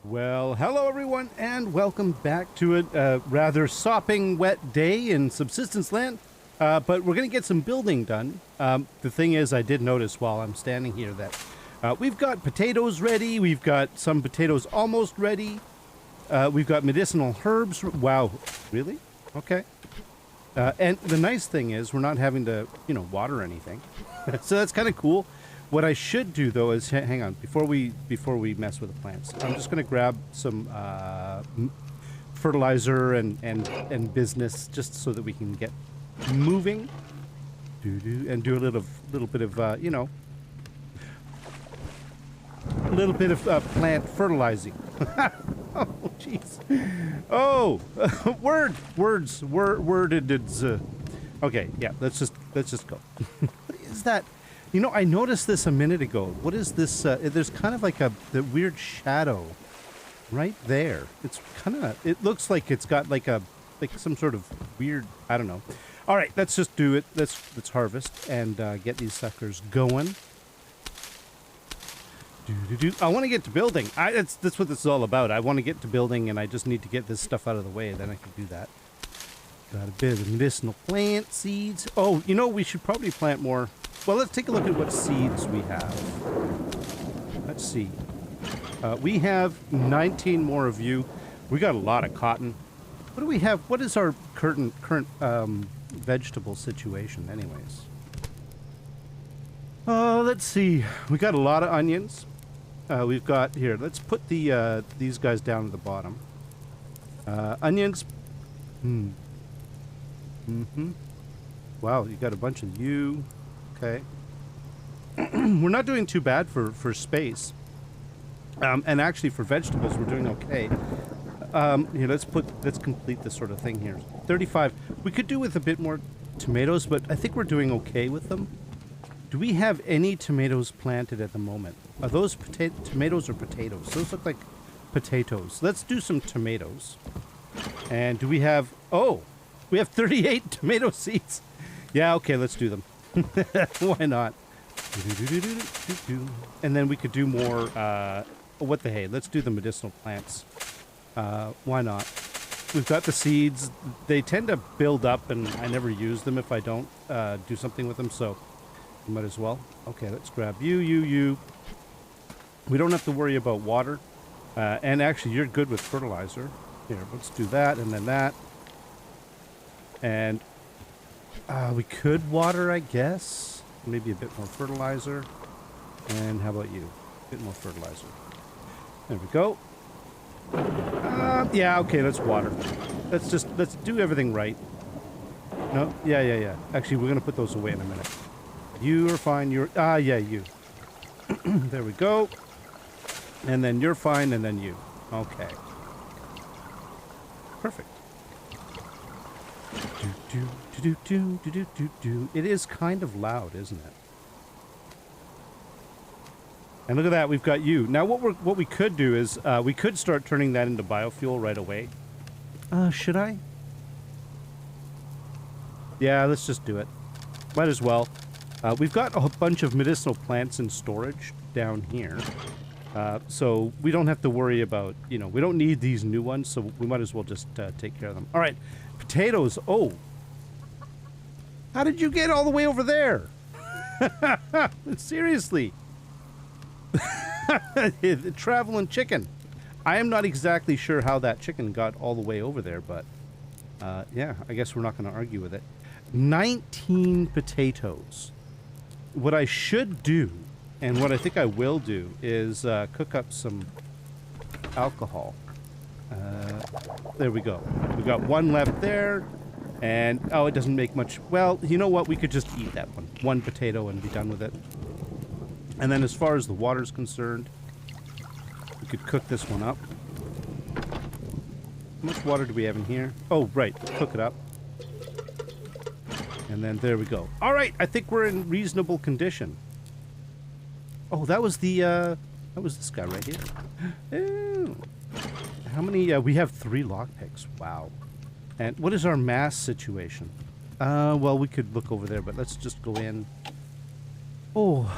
Well, hello everyone, and welcome back to a rather sopping wet day in Subsistence Land. But we're going to get some building done. The thing is, I did notice while I'm standing here that we've got potatoes ready, we've got some potatoes almost ready, we've got medicinal herbs. Wow, really? Okay. And the nice thing is we're not having to, water anything. So that's kind of cool. What I should do though is hang on before we mess with the plants. I'm just gonna grab some fertilizer and business just so that we can get moving. And do a little bit of a little bit of plant fertilizing. Oh jeez. Oh, worded. Okay, yeah. Let's just go. What is that? I noticed this a minute ago. What is this? There's kind of like the weird shadow right there. It's kind of, it looks like it's got like some sort of weird, I don't know. All right, let's just do it. Let's harvest and get these suckers going. I want to get to building. That's what this is all about. I want to get to building, and I just need to get this stuff out of the way. Then I can do that. Got a bit of medicinal plant seeds. Oh, we should probably plant more. Well, let's take a look at what seeds we have. Let's see. We have 19 more of you. We got a lot of cotton. What do we have? What is our current vegetable situation anyways? Let's see. We got a lot of onions. We've got here. Let's put these guys down at the bottom. Onions. Wow, you got a bunch of you. Okay. We're not doing too bad for space. And actually for vegetables we're doing okay. Here, let's complete this sort of thing here. 35. We could do with a bit more tomatoes, but I think we're doing okay with them. Do we have any tomatoes planted at the moment? Are those tomatoes or potatoes? Those look like potatoes. Let's do some tomatoes. And do we have... Oh! We have 38 tomato seeds. Yeah, okay, let's do them. Why not? And then we could do more, what the hey, let's do the medicinal plants. Why not? We've got the seeds. They tend to build up, and I never use them if I don't do something with them, so we might as well. Okay, let's grab you. We don't have to worry about water. And actually, you're good with fertilizer. Here, let's do that, and then that. And we could water, I guess. Maybe a bit more fertilizer. And how about you? A bit more fertilizer. There we go. Yeah, okay, let's water. Let's do everything right. No, yeah. Actually, we're gonna put those away in a minute. You are fine. Yeah, you. There we go. And then you're fine, and then you. Okay. Perfect. It is kind of loud, isn't it? And look at that, we've got you. Now what we could do is we could start turning that into biofuel right away. Should I? Yeah, let's just do it. Might as well. We've got a bunch of medicinal plants in storage down here. So we don't have to worry about, we don't need these new ones, so we might as well just take care of them. All right, potatoes. Oh. How did you get all the way over there? Seriously. The traveling chicken. I am not exactly sure how that chicken got all the way over there, but yeah, I guess we're not going to argue with it. 19 potatoes. What I should do, and what I think I will do, is cook up some alcohol. There we go. We got one left there. And, oh, it doesn't make much. Well, you know what? We could just eat that one. One potato and be done with it. And then as far as the water's concerned, we could cook this one up. How much water do we have in here? Oh, right. Cook it up. And then there we go. All right. I think we're in reasonable condition. Oh, that was this guy right here. Ew. How many? We have 3 lockpicks. Wow. And what is our mass situation? Well, we could look over there, but let's just go in. Oh,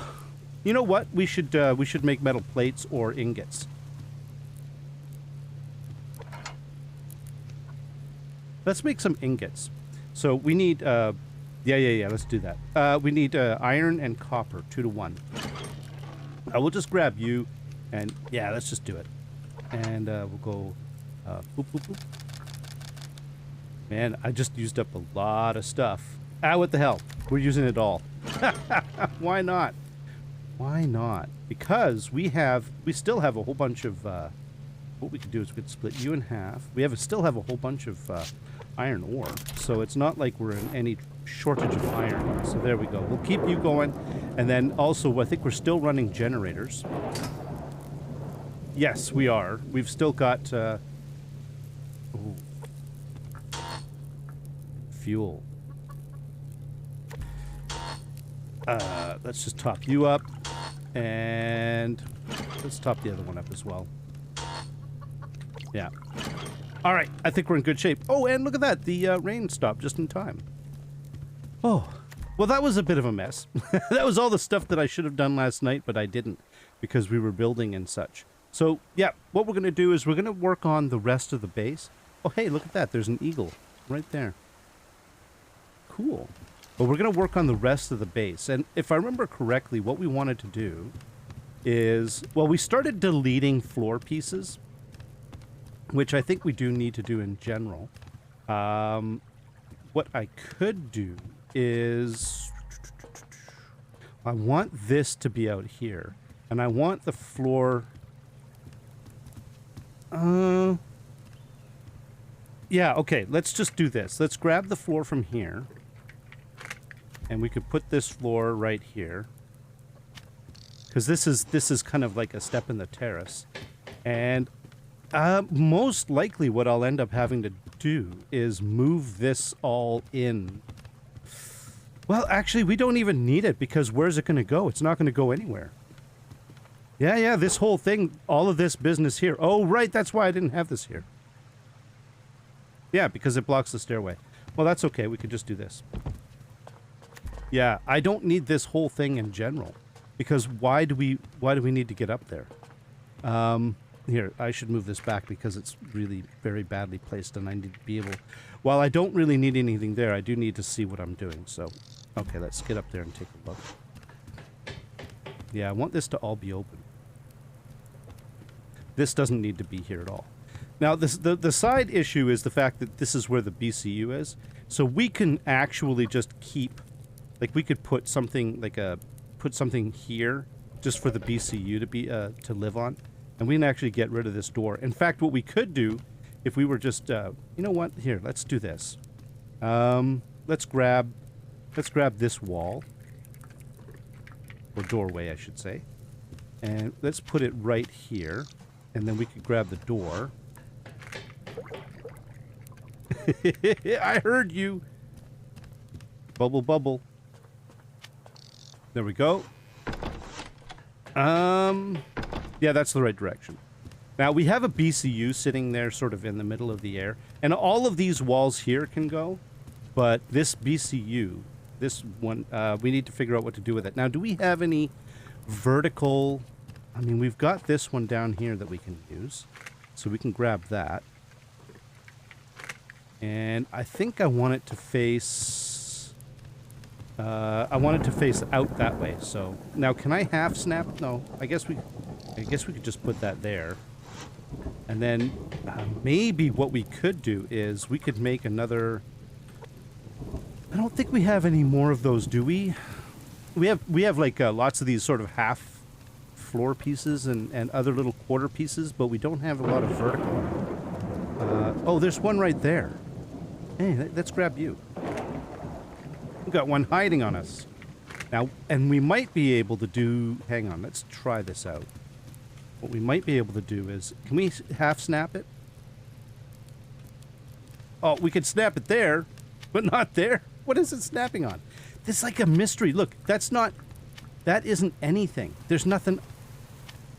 you know what? We should make metal plates or ingots. Let's make some ingots. So we need, yeah, let's do that. We need iron and copper, 2 to 1. We'll just grab you, and yeah, let's just do it. And we'll go, boop, boop, boop. Man, I just used up a lot of stuff. Ah, what the hell? We're using it all. Why not? Why not? Because we still have a whole bunch of, what we could do is we could split you in half. Still have a whole bunch of iron ore, so it's not like we're in any shortage of iron. So there we go. We'll keep you going, and then also I think we're still running generators. Yes, we are. We've still got fuel. Let's just top you up, and let's top the other one up as well. Yeah. All right, I think we're in good shape. Oh, and look at that. The rain stopped just in time. Oh, well, that was a bit of a mess. That was all the stuff that I should have done last night, but I didn't because we were building and such. So, yeah, what we're going to do is we're going to work on the rest of the base. Oh, hey, look at that. There's an eagle right there. Cool. But we're going to work on the rest of the base. And if I remember correctly, what we wanted to do is, well, we started deleting floor pieces, which I think we do need to do in general. What I could do is, I want this to be out here, and I want the floor, yeah, okay, let's just do this. Let's grab the floor from here, and we could put this floor right here, because this is kind of like a step in the terrace, and most likely what I'll end up having to do is move this all in. Well, actually, we don't even need it because where's it going to go? It's not going to go anywhere. Yeah, this whole thing, all of this business here. Oh, right, that's why I didn't have this here. Yeah, because it blocks the stairway. Well, that's okay. We could just do this. Yeah, I don't need this whole thing in general because why do we need to get up there? Here, I should move this back because it's really very badly placed and I need to be able... While I don't really need anything there, I do need to see what I'm doing. So, okay, let's get up there and take a look. Yeah, I want this to all be open. This doesn't need to be here at all. Now, the side issue is the fact that this is where the BCU is. So we can actually just keep... Like, we could put something, like put something here just for the BCU to be, to live on. And we can actually get rid of this door. In fact, what we could do, if we were just, you know what? Here, let's do this. Let's grab this wall. Or doorway, I should say. And let's put it right here. And then we could grab the door. I heard you. Bubble, bubble. There we go. Yeah, that's the right direction. Now, we have a BCU sitting there sort of in the middle of the air. And all of these walls here can go. But this BCU, this one, we need to figure out what to do with it. Now, do we have any vertical... I mean, we've got this one down here that we can use. So we can grab that. And I think I want it to face... I want it to face out that way. So, now can I half snap? No, I guess we could just put that there. And then maybe what we could do is we could make another... I don't think we have any more of those, do we? We have like lots of these sort of half floor pieces and other little quarter pieces, but we don't have a lot of vertical. Oh, there's one right there. Hey, let's grab you. We've got one hiding on us. Now, and we might be able to do... Hang on, let's try this out. What we might be able to do is... Can we half snap it? Oh, we could snap it there, but not there. What is it snapping on? This is like a mystery. Look, that's not... That isn't anything. There's nothing...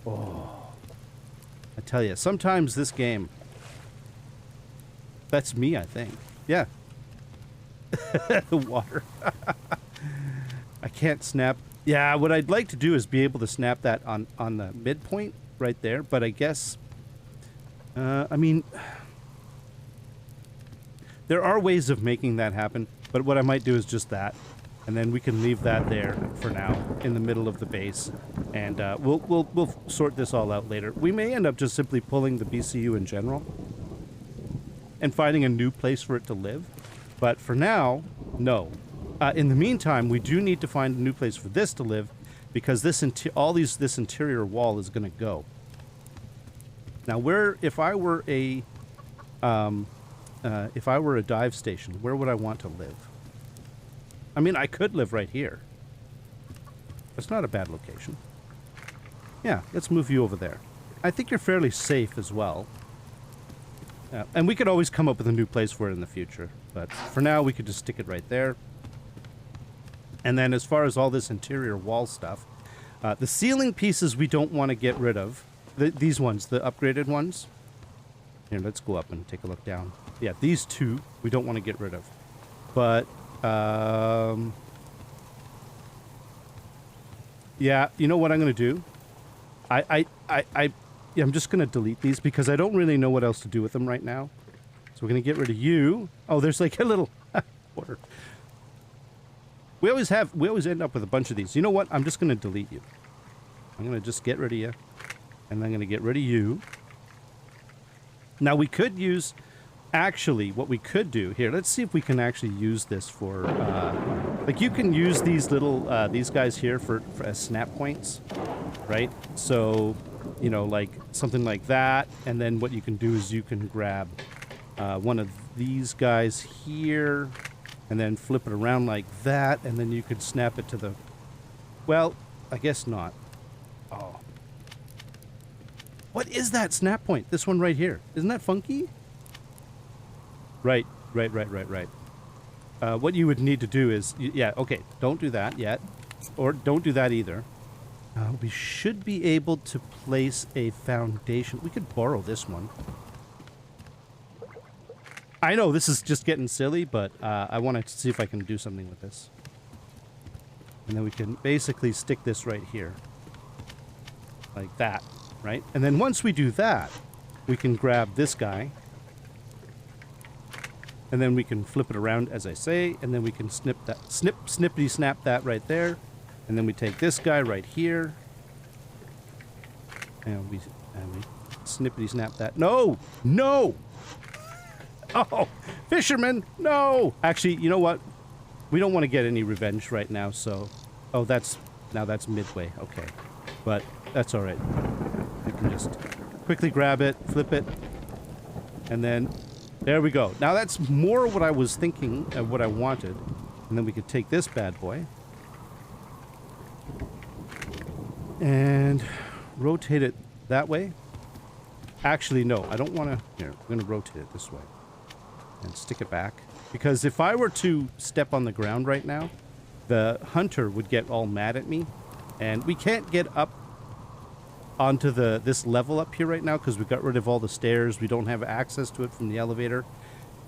Oh. I tell you, sometimes this game... That's me, I think. Yeah. The water. I can't snap. Yeah, what I'd like to do is be able to snap that on the midpoint right there, but I guess... I mean... There are ways of making that happen, but what I might do is just that. And then we can leave that there for now in the middle of the base. And we'll sort this all out later. We may end up just simply pulling the BCU in general and finding a new place for it to live. But for now, no. In the meantime, we do need to find a new place for this to live because this interior wall is going to go. Now, if I were a dive station, where would I want to live? I mean, I could live right here. It's not a bad location. Yeah, let's move you over there. I think you're fairly safe as well. And we could always come up with a new place for it in the future. But for now, we could just stick it right there. And then as far as all this interior wall stuff, the ceiling pieces we don't want to get rid of. These ones, the upgraded ones. Here, let's go up and take a look down. Yeah, these two we don't want to get rid of. But... yeah, you know what I'm going to do? I'm just going to delete these because I don't really know what else to do with them right now. So we're going to get rid of you. Oh, there's like a little water. We always end up with a bunch of these. You know what? I'm just going to delete you. I'm going to just get rid of you. And I'm going to get rid of you. Now we could use... Actually, what we could do here, let's see if we can actually use this for, like you can use these little, these guys here for as snap points, right? So, you know, like something like that. And then what you can do is you can grab one of these guys here and then flip it around like that. And then you could snap it to the, well, I guess not. Oh. What is that snap point? This one right here. Isn't that funky? Right. What you would need to do is, yeah, okay, don't do that yet. Or don't do that either. We should be able to place a foundation. We could borrow this one. I know this is just getting silly, but I want to see if I can do something with this. And then we can basically stick this right here. Like that, right? And then once we do that, we can grab this guy. And then we can flip it around, as I say, and then we can snippity snap that right there. And then we take this guy right here. And we snippity snap that. No! No! Oh! Fisherman! No! Actually, you know what? We don't want to get any revenge right now, so... Oh, now that's midway. Okay. But that's alright. We can just quickly grab it, flip it, and then... There we go. Now that's more what I was thinking of what I wanted. And then we could take this bad boy. And rotate it that way. Actually, no. I don't want to... Here, I'm going to rotate it this way. And stick it back. Because if I were to step on the ground right now, the hunter would get all mad at me. And we can't get up onto this level up here right now because we got rid of all the stairs. We don't have access to it from the elevator.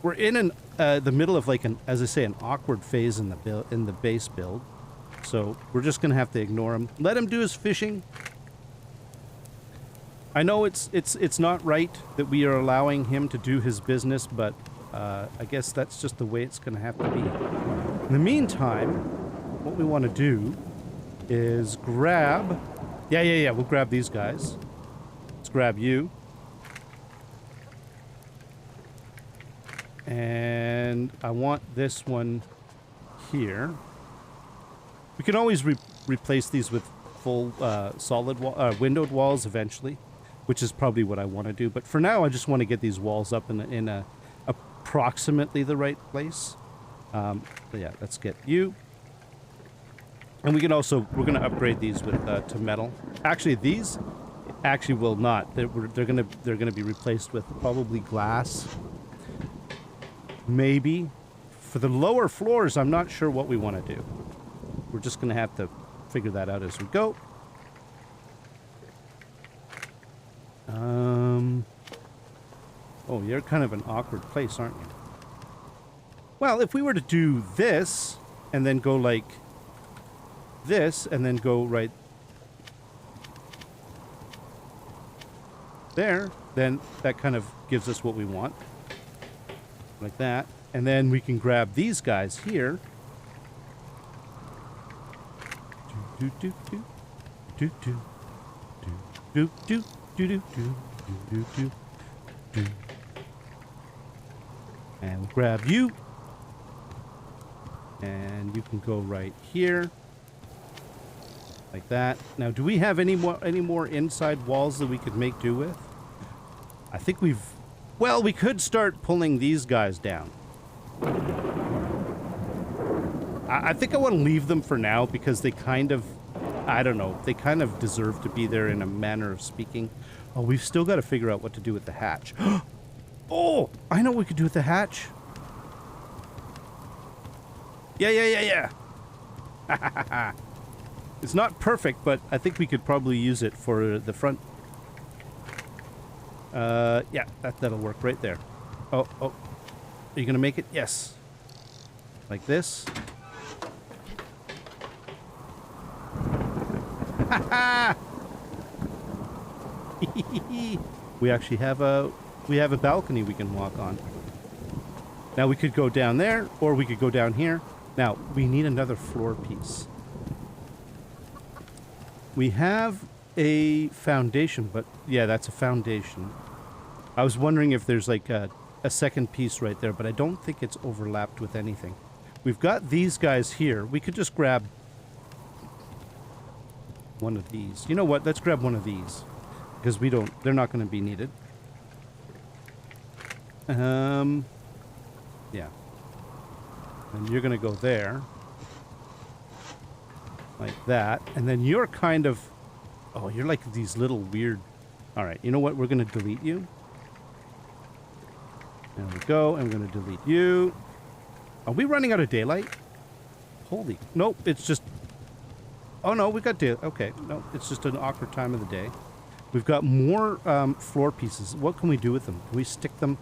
We're in the middle of like as I say, an awkward phase in the base build. So we're just gonna have to ignore him. Let him do his fishing. I know it's not right that we are allowing him to do his business, but I guess that's just the way it's gonna have to be. In the meantime, what we want to do is grab. Yeah. We'll grab these guys. Let's grab you. And I want this one here. We can always replace these with full solid windowed walls eventually, which is probably what I want to do. But for now, I just want to get these walls up in a approximately the right place. But yeah, let's get you. And we can also, we're going to upgrade these with to metal. Actually, these actually will not. They're going to be replaced with probably glass. Maybe. For the lower floors, I'm not sure what we want to do. We're just going to have to figure that out as we go. Oh, you're kind of an awkward place, aren't you? Well, if we were to do this and then go like this and then go right there, then that kind of gives us what we want. Like that. And then we can grab these guys here. Do do do do do do do do do do do do do. And we'll grab you. And you can go right here. Like that. Now, do we have any more inside walls that we could make do with? I think we've... Well, we could start pulling these guys down. I think I want to leave them for now because they kind of... I don't know. They kind of deserve to be there in a manner of speaking. Oh, we've still got to figure out what to do with the hatch. Oh, I know what we could do with the hatch. Yeah. It's not perfect, but I think we could probably use it for the front. Yeah, that'll work right there. Oh. Are you gonna make it? Yes. Like this. We actually have a balcony we can walk on. Now we could go down there, or we could go down here. Now we need another floor piece. We have a foundation, but yeah, that's a foundation. I was wondering if there's like a second piece right there, but I don't think it's overlapped with anything. We've got these guys here. We could just grab one of these. You know what? Let's grab one of these because they're not going to be needed. Yeah. And you're going to go there. Like that. And then you're kind of... Oh, you're like these little weird... Alright, you know what? We're going to delete you. There we go. And we're going to delete you. Are we running out of daylight? Holy... Nope, it's just... Oh, no, we got daylight. Okay, no, it's just an awkward time of the day. We've got more floor pieces. What can we do with them? Can we stick them...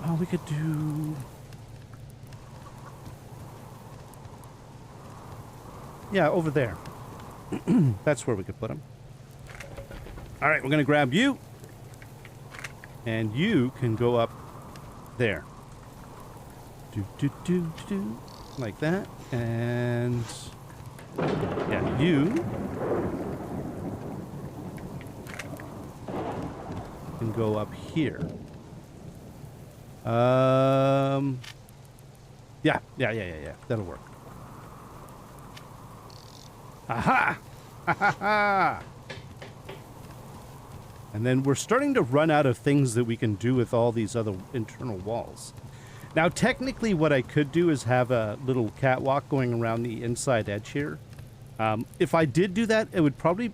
Oh, we could do... Yeah, over there. That's where we could put them. All right, we're going to grab you. And you can go up there. Do. Like that. And... Yeah, you... can go up here. Yeah. That'll work. Aha! Ha! And then we're starting to run out of things that we can do with all these other internal walls. Now, technically, what I could do is have a little catwalk going around the inside edge here. If I did do that, it would probably...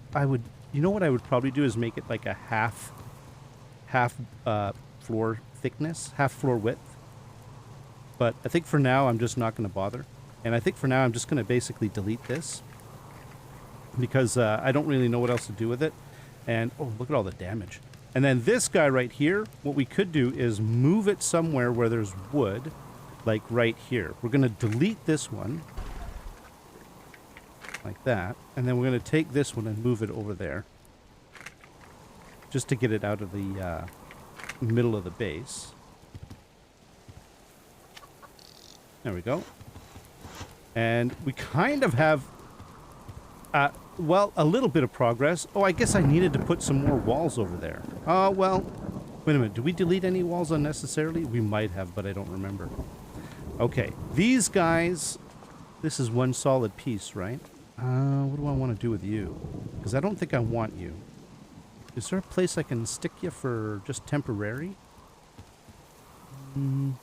You know what I would probably do is make it like a half floor thickness, half floor width. But I think for now, I'm just not going to bother. And I think for now, I'm just going to basically delete this. Because I don't really know what else to do with it. And, oh, look at all the damage. And then this guy right here, what we could do is move it somewhere where there's wood. Like right here. We're going to delete this one. Like that. And then we're going to take this one and move it over there. Just to get it out of the middle of the base. There we go. And we kind of have... well, a little bit of progress. Oh, I guess I needed to put some more walls over there. Well, wait a minute. Did we delete any walls unnecessarily? We might have, but I don't remember. Okay, these guys, this is one solid piece, right? What do I want to do with you? Because I don't think I want you. Is there a place I can stick you for just temporary? No,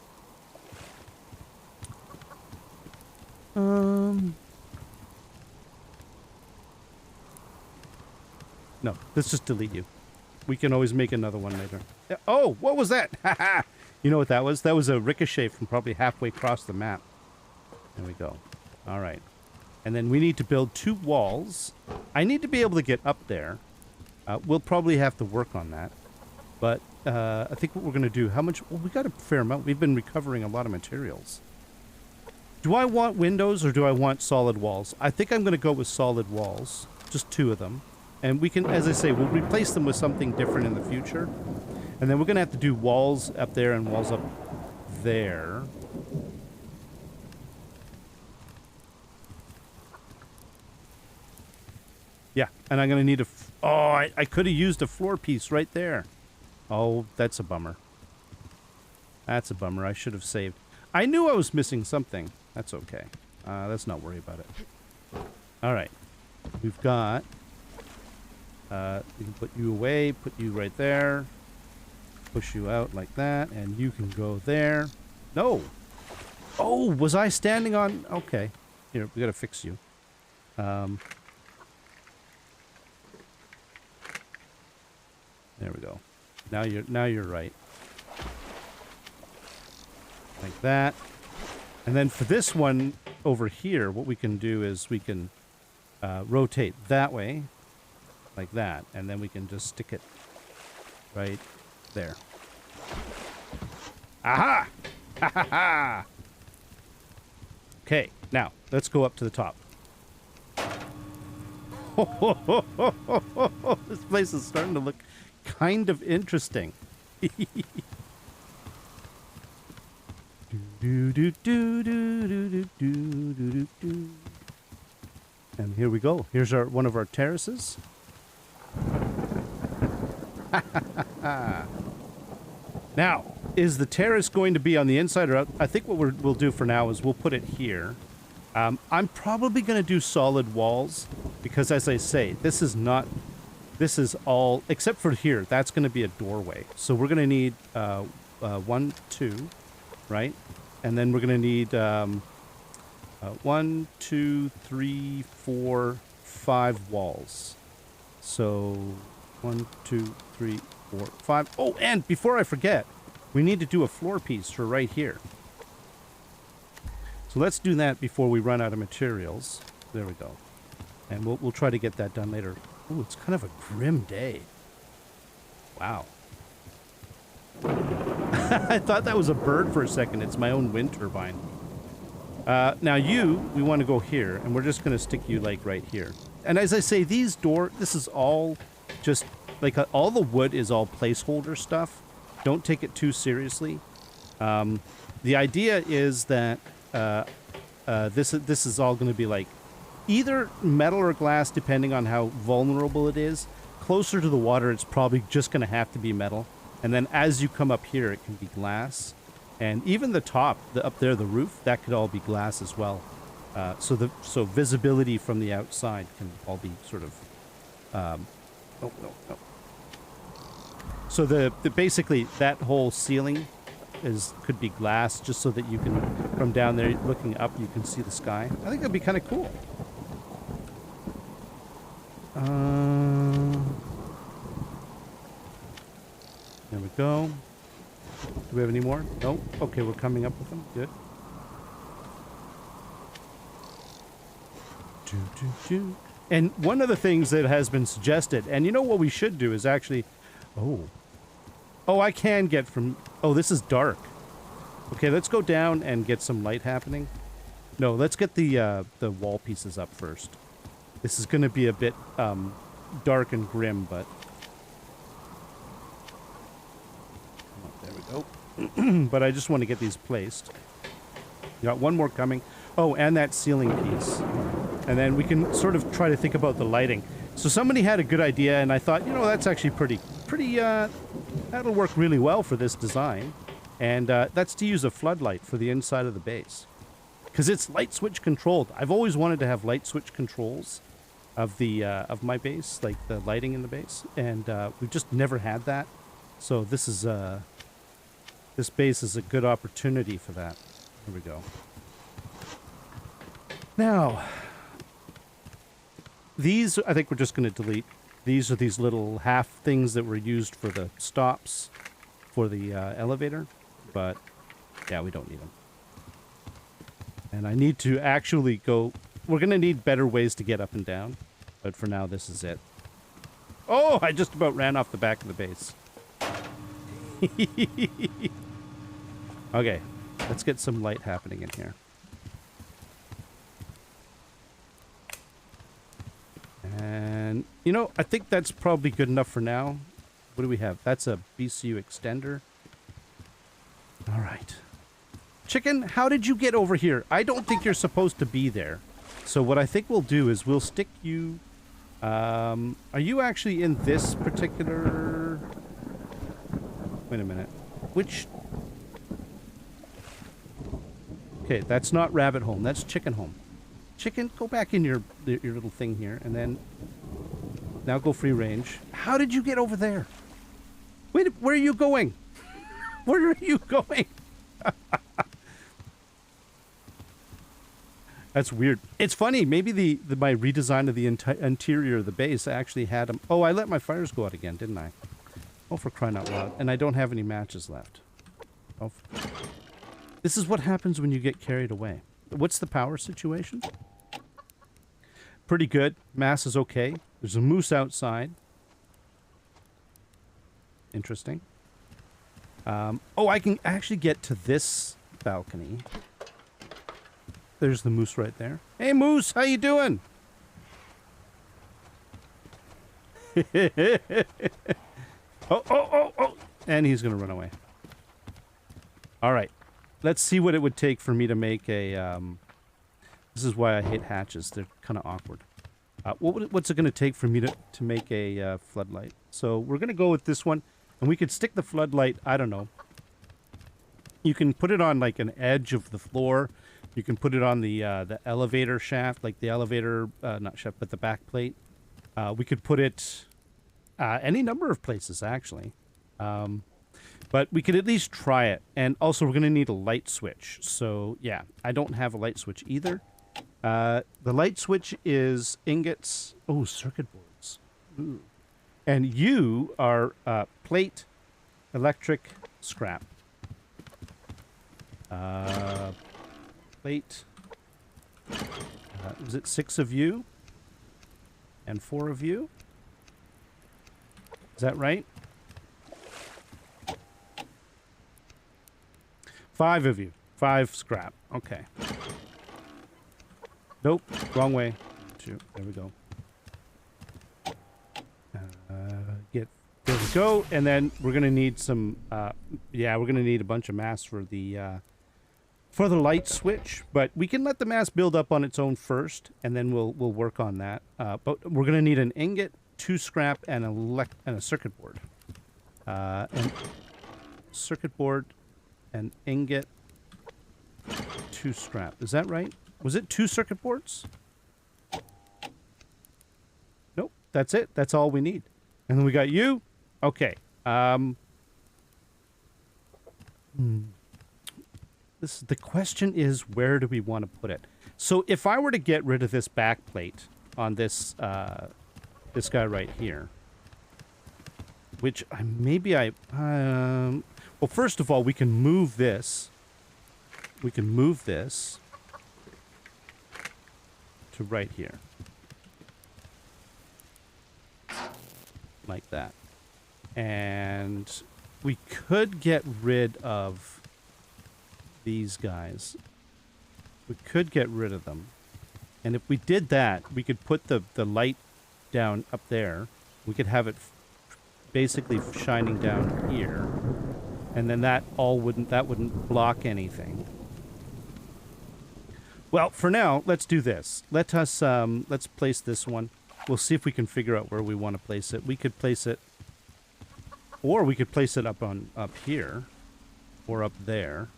let's just delete you. We can always make another one later. Oh, what was that? You know what that was? That was a ricochet from probably halfway across the map. There we go. All right. And then we need to build 2 walls. I need to be able to get up there. We'll probably have to work on that. But I think what we're going to do... How much... Well, we got a fair amount. We've been recovering a lot of materials. Do I want windows or do I want solid walls? I think I'm going to go with solid walls. Just 2 of them. And we can, as I say, we'll replace them with something different in the future. And then we're going to have to do walls up there and walls up there. And I'm going to need a... Oh, I could have used a floor piece right there. Oh, that's a bummer. That's a bummer. I should have saved. I knew I was missing something. That's okay. Let's not worry about it. All right. We've got... we can put you away, put you right there. Push you out like that, and you can go there. No! Oh, was I standing on... Okay. Here, we gotta fix you. There we go. Now you're right. Like that. And then for this one over here, what we can do is we can rotate that way, like that, and then we can just stick it right there. Aha! Ha ha ha! Okay, now let's go up to the top. This place is starting to look kind of interesting. And here we go. Here's one of our terraces. Now, is the terrace going to be on the inside or out? I think what we'll do for now is we'll put it here. I'm probably going to do solid walls because, as I say, this is all, except for here, that's going to be a doorway. So we're going to need 1, 2, right? And then we're going to need 1, 2, 3, 4, 5 walls. So 1, 2, 3, 4, 5. Oh, and before I forget, we need to do a floor piece for right here. So let's do that before we run out of materials. There we go. And we'll try to get that done later. Oh, it's kind of a grim day. Wow. I thought that was a bird for a second. It's my own wind turbine. Now we want to go here, and we're just going to stick you like right here. And as I say, this is all just like all the wood is all placeholder stuff. Don't take it too seriously. The idea is that this is all going to be like either metal or glass, depending on how vulnerable it is. Closer to the water, it's probably just going to have to be metal. And then as you come up here, it can be glass. And even the top, up there, the roof, that could all be glass as well. So visibility from the outside can all be sort of... oh, no. So basically, that whole ceiling could be glass, just so that you can, from down there looking up, you can see the sky. I think that'd be kind of cool. There we go. Do we have any more? Nope. Okay, we're coming up with them. Good. And one of the things that has been suggested, and you know what we should do is actually... Oh, I can get from... Oh, this is dark. Okay, let's go down and get some light happening. No, let's get the wall pieces up first. This is going to be a bit dark and grim, but... There we go. But I just want to get these placed. Got one more coming. Oh, and that ceiling piece. And then we can sort of try to think about the lighting. So somebody had a good idea, and I thought, that's actually pretty, that'll work really well for this design. And that's to use a floodlight for the inside of the base. Because it's light switch controlled. I've always wanted to have light switch controls of my base, like the lighting in the base. And we've just never had that. So this base is a good opportunity for that. Here we go. Now, these, I think we're just going to delete. These are these little half things that were used for the stops for the elevator. But, yeah, we don't need them. And I need to actually go... We're going to need better ways to get up and down. But for now, this is it. Oh, I just about ran off the back of the base. Okay, let's get some light happening in here. And, I think that's probably good enough for now. What do we have? That's a BCU extender. All right. Chicken, how did you get over here? I don't think you're supposed to be there. So what I think we'll do is we'll stick you Are you actually in this particular... Wait a minute. Which... Okay, that's not rabbit home. That's chicken home. Chicken, go back in your little thing here, and then... Now go free range. How did you get over there? Wait, where are you going? Where are you going? That's weird. It's funny. Maybe my redesign of the interior of the base actually had them. Oh, I let my fires go out again, didn't I? Oh, for crying out loud. And I don't have any matches left. Oh. This is what happens when you get carried away. What's the power situation? Pretty good. Mass is okay. There's a moose outside. Interesting. Oh, I can actually get to this balcony. There's the moose right there. Hey, moose, how you doing? Oh. And he's going to run away. All right. Let's see what it would take for me to make a... This is why I hate hatches. They're kind of awkward. What's it going to take for me to make a floodlight? So we're going to go with this one. And we could stick the floodlight, I don't know. You can put it on like an edge of the floor. You can put it on the elevator shaft, like the elevator, not shaft, but the back plate. We could put it any number of places, actually. But we could at least try it. And also, we're going to need a light switch. So, yeah, I don't have a light switch either. The light switch is ingots. Oh, circuit boards. Ooh. And you are plate, electric, scrap. Plate. Was it 6 of you? And 4 of you? Is that right? 5 of you. 5 scrap. Okay. Nope. Wrong way. Shoot. There we go. There we go. And then we're going to need some... yeah, we're going to need a bunch of mass for the light switch. But we can let the mass build up on its own first, and then we'll work on that. But we're going to need an ingot, 2 scrap, and a circuit board. And circuit board, an ingot, 2 scrap. Is that right? Was it 2 circuit boards? Nope. That's it. That's all we need. And then we got you. Okay. The question is, where do we want to put it? So if I were to get rid of this back plate on this this guy right here, which well, first of all, we can move this. We can move this to right here. Like that. And we could get rid of these guys. We could get rid of them. And if we did that, we could put the light down up there. We could have it basically shining down here. And then that wouldn't block anything. Well, for now, let's do this. Let's place this one. We'll see if we can figure out where we want to place it. We could place it, or we could place it up here, or up there.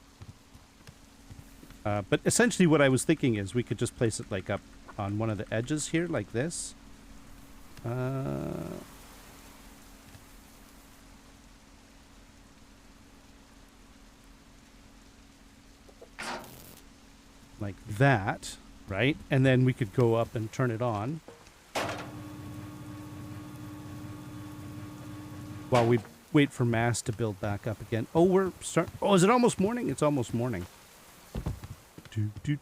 But essentially what I was thinking is we could just place it like up on one of the edges here, like this. Like that, right? And then we could go up and turn it on. While we wait for mass to build back up again. Oh, oh, is it almost morning? It's almost morning.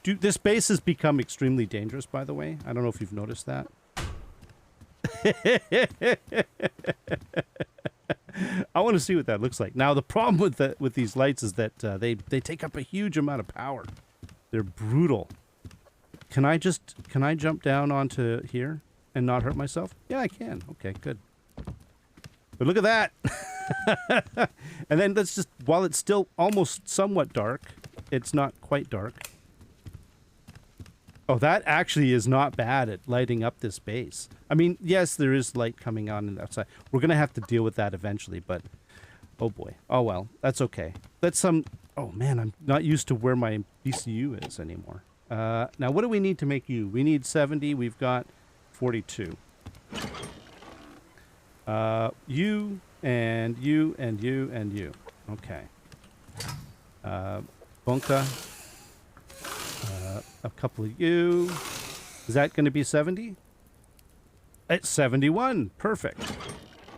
This base has become extremely dangerous, by the way. I don't know if you've noticed that. I want to see what that looks like. Now, the problem with these lights is that they take up a huge amount of power. They're brutal. Can I jump down onto here and not hurt myself? Yeah, I can. Okay, good. But look at that. And then let's just, while it's still almost somewhat dark, it's not quite dark. Oh, that actually is not bad at lighting up this base. I mean, yes, there is light coming on and outside. We're going to have to deal with that eventually, but oh boy. Oh well, that's okay. That's some... Oh man, I'm not used to where my BCU is anymore. Now, what do we need to make you? We need 70. We've got 42. You and you and you and you. Okay. Bunka. A couple of you. Is that going to be 70? It's 71. Perfect.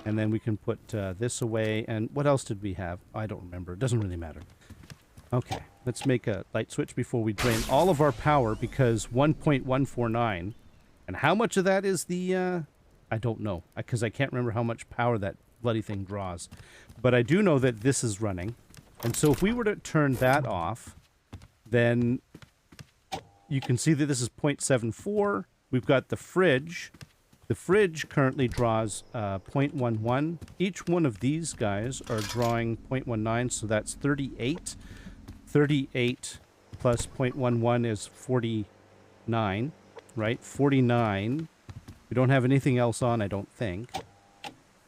And then we can put this away. And what else did we have? I don't remember. It doesn't really matter. Okay. Let's make a light switch before we drain all of our power, because 1.149. And how much of that is the... I don't know, because I can't remember how much power that bloody thing draws. But I do know that this is running. And so if we were to turn that off, then you can see that this is 0.74. We've got the fridge. The fridge currently draws 0.11. Each one of these guys are drawing 0.19, so that's 38. 38 plus 0.11 is 49, right? 49. We don't have anything else on, I don't think.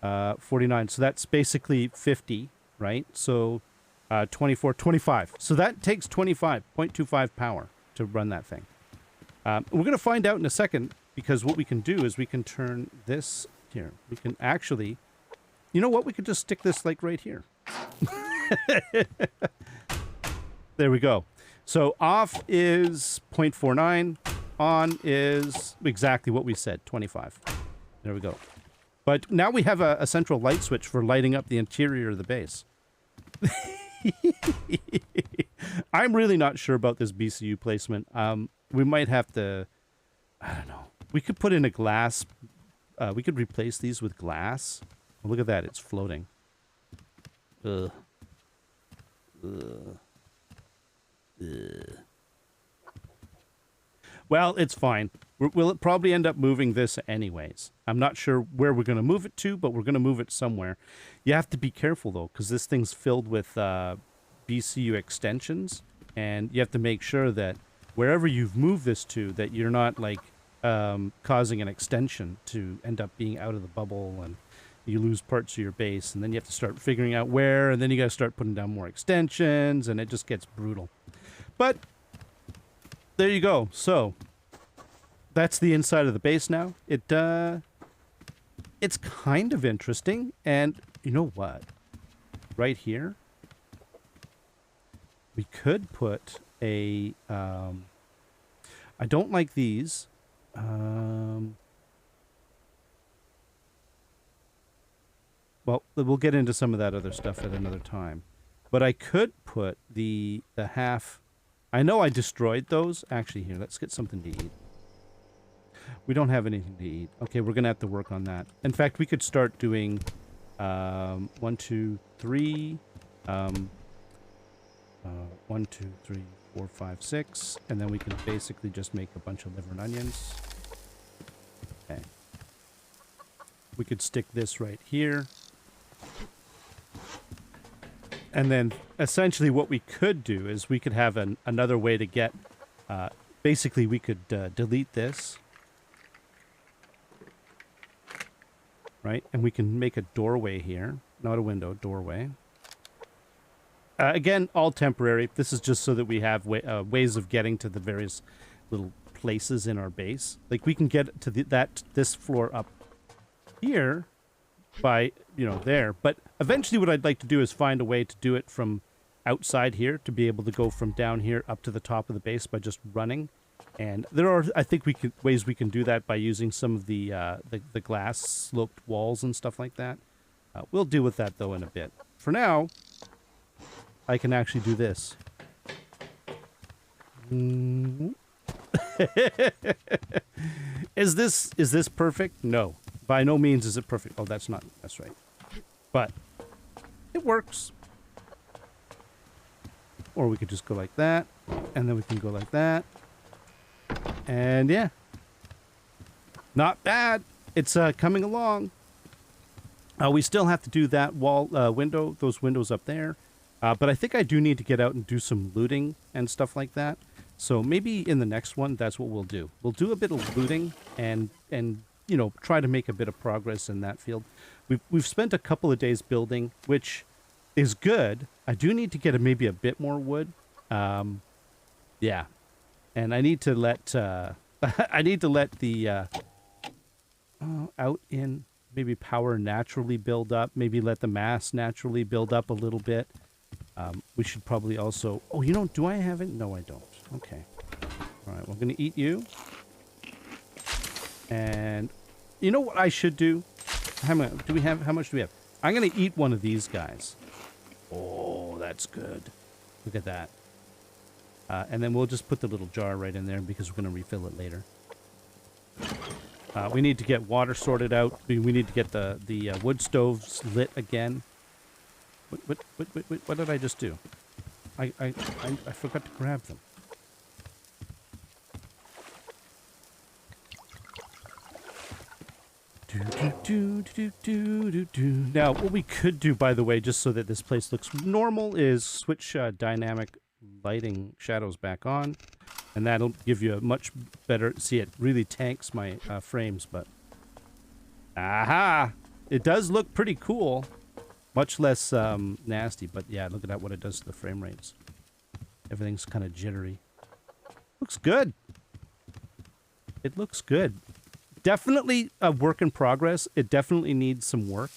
49. So that's basically 50, right? So 24, 25. So that takes 0.25 power to run that thing. We're going to find out in a second, because what we can do is we can turn this here. We can actually... You know what? We could just stick this like right here. There we go. So off is 0.49. On is exactly what we said, 25. There we go. But now we have a central light switch for lighting up the interior of the base. I'm really not sure about this BCU placement. We might have to... I don't know. We could put in a glass... we could replace these with glass. Oh, look at that. It's floating. Ugh. Ugh. Ugh. Well, it's fine. We'll probably end up moving this anyways. I'm not sure where we're going to move it to, but we're going to move it somewhere. You have to be careful, though, because this thing's filled with BCU extensions, and you have to make sure that wherever you've moved this to, that you're not, like, causing an extension to end up being out of the bubble, and you lose parts of your base, and then you have to start figuring out where, and then you got to start putting down more extensions, and it just gets brutal. But... there you go. So that's the inside of the base now. It's kind of interesting, and you know what? Right here, we could put a. I don't like these. Well, we'll get into some of that other stuff at another time. But I could put the half. I know I destroyed those. Actually, here, let's get something to eat. We don't have anything to eat. Okay, we're going to have to work on that. In fact, we could start doing 1, 2, 3. 1, 2, 3, 4, 5, 6. And then we can basically just make a bunch of liver and onions. Okay. We could stick this right here. And then, essentially, what we could do is we could have another way to get... basically, we could delete this. Right? And we can make a doorway here. Not a window, doorway. Again, all temporary. This is just so that we have ways of getting to the various little places in our base. Like, we can get to this floor up here... by, you know, there. But eventually what I'd like to do is find a way to do it from outside here, to be able to go from down here up to the top of the base by just running. And there are, I think, ways we can do that by using some of the glass sloped walls and stuff like that. We'll deal with that, though, in a bit. For now, I can actually do this. Is this perfect? No. By no means is it perfect. Oh, that's right. But it works. Or we could just go like that, and then we can go like that. And yeah. Not bad. It's coming along. We still have to do that wall window, those windows up there. But I think I do need to get out and do some looting and stuff like that. So maybe in the next one, that's what we'll do. We'll do a bit of looting and you know, try to make a bit of progress in that field. We've spent a couple of days building, which is good. I do need to get maybe a bit more wood. Yeah, and I need to let I need to let the out in maybe power naturally build up. Maybe let the mass naturally build up a little bit. We should probably also. Oh, you know, do I have it? No, I don't. Okay. All right, we're gonna eat you. And you know what I should do? How much do we have? How much do we have? I'm gonna eat one of these guys. Oh, that's good. Look at that. And then we'll just put the little jar right in there because we're going to refill it later. We need to get water sorted out. We need to get the wood stoves lit again. What did I just do? I forgot to grab them. Now, what we could do, by the way, just so that this place looks normal, is switch dynamic lighting shadows back on, and that'll give you a much better. See, it really tanks my frames, but aha, it does look pretty cool, much less nasty. But yeah, look at that, what it does to the frame rates. Everything's kind of jittery. Looks good. It looks good. Definitely a work in progress. It definitely needs some work,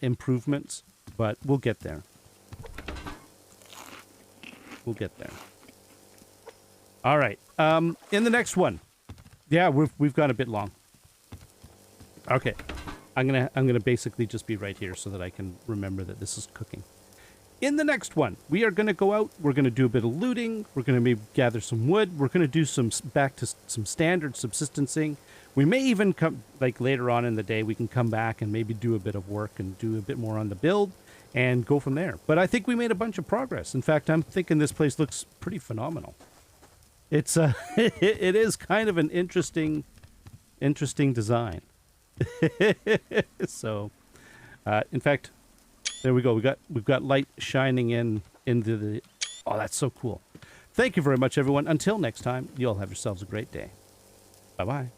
improvements, but we'll get there. We'll get there. All right. In the next one, yeah, we've gone a bit long. Okay, I'm gonna basically just be right here so that I can remember that this is cooking. In the next one, we are gonna go out. We're gonna do a bit of looting. We're gonna maybe gather some wood. We're gonna do some back to some standard subsistencing. We may even come like later on in the day. We can come back and maybe do a bit of work and do a bit more on the build. And go from there. But I think we made a bunch of progress. In fact, I'm thinking this place looks pretty phenomenal. It's it is kind of an interesting design. So, in fact, there we go. We've got light shining into the. Oh, that's so cool. Thank you very much, everyone. Until next time, you all have yourselves a great day. Bye bye.